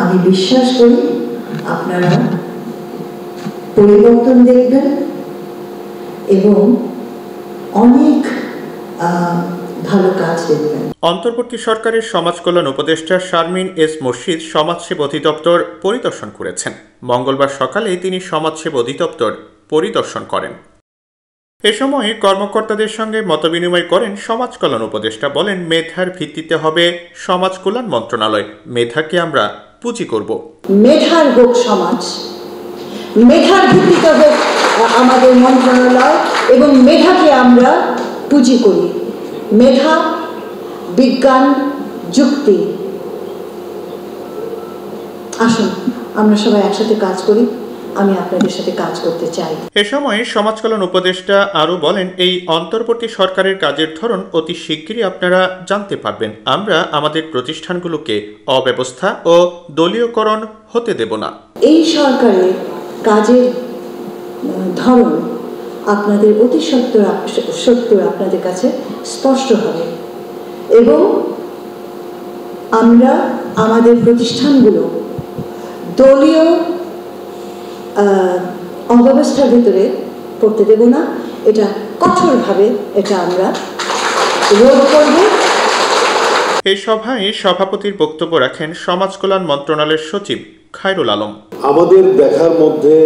আমি বিশ্বাস করি আপনারা পরিবর্তন দেখবেন এবং অনেক ভালো কাজ দেখবেন। অন্তর্বর্তী সরকারের সমাজ কল্যাণ উপদেষ্টা শারমিন এস মুর্শিদ সমাজসেবা অধিদপ্তর পরিদর্শন করেছেন। মঙ্গলবার সকালে তিনি সমাজসেবা অধিদপ্তর পরিদর্শন করেন। এ সময় কর্মকর্তাদের সঙ্গে মতবিনিময় করেন সমাজ কল্যাণ উপদেষ্টা। বলেন, মেধার ভিত্তিতে হবে সমাজ কল্যাণ মন্ত্রণালয়। মেধাকে আমরা পুঁজি করব। মেধার হোক সমাজ, মেধার ভিত্তিতে হোক আমাদের মন্ত্রণালয় এবং মেধাকে আমরা পুঁজি করি। মেধা, বিজ্ঞান, যুক্তি, আসুন আমরা সবাই একসাথে কাজ করি। আমি আপনাদের সাথে কাজ করতে চাই। এ সময় সমাজ কল্যাণ উপদেষ্টা আরও বলেন, এই অন্তর্বর্তী সরকারের কাজের ধরন অতি শিগগিরই আপনারা জানতে পারবেন। আমরা আমাদের প্রতিষ্ঠানগুলোকে অব্যবস্থা ও দলীয়করণ হতে দেব না। এই সরকারের কাজের ধরন আপনাদের অতি সত্তর আপনাদের কাছে স্পষ্ট হবে এবং আমরা আমাদের প্রতিষ্ঠানগুলো দলীয় অব্যবস্থার ভিতরে পড়তে দেব না। এটা কঠোরভাবে এটা আমরা রোধ করব। এই সভায় সভাপতির বক্তব্য রাখেন সমাজ কল্যাণ মন্ত্রণালয়ের সচিব খায়রুল আলম। আমাদের দেখার মধ্যে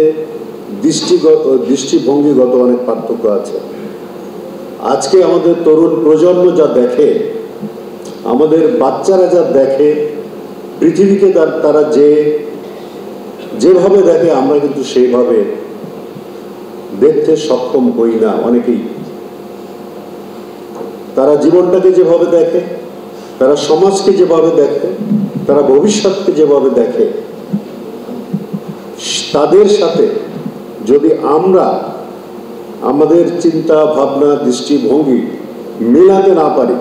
দৃষ্টিভঙ্গিগত অনেক পার্থক্য আছে। আজকে আমাদের তরুণ প্রজন্ম যা দেখে, আমাদের বাচ্চারা যা দেখে, পৃথিবীকে তারা যেভাবে দেখে, আমরা কিন্তু সেইভাবে দেখতে সক্ষম হই না অনেকেই। তারা জীবনটাকে যেভাবে দেখে, তারা সমাজকে যেভাবে দেখে, তারা ভবিষ্যৎকে যেভাবে দেখে, তাদের সাথে যদি আমরা আমাদের চিন্তা ভাবনা দৃষ্টিভঙ্গি মেলাতে না পারি,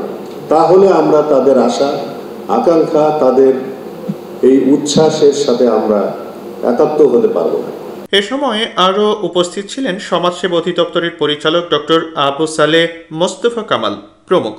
তাহলে আমরা তাদের আশা আকাঙ্ক্ষা, তাদের এই উচ্ছ্বাসের সাথে আমরা একাত্ম হতে পারব না। এ সময় আরও উপস্থিত ছিলেন সমাজসেবা অধিদপ্তরের পরিচালক ডক্টর আবু সালেহ, মোস্তফা কামাল প্রমুখ।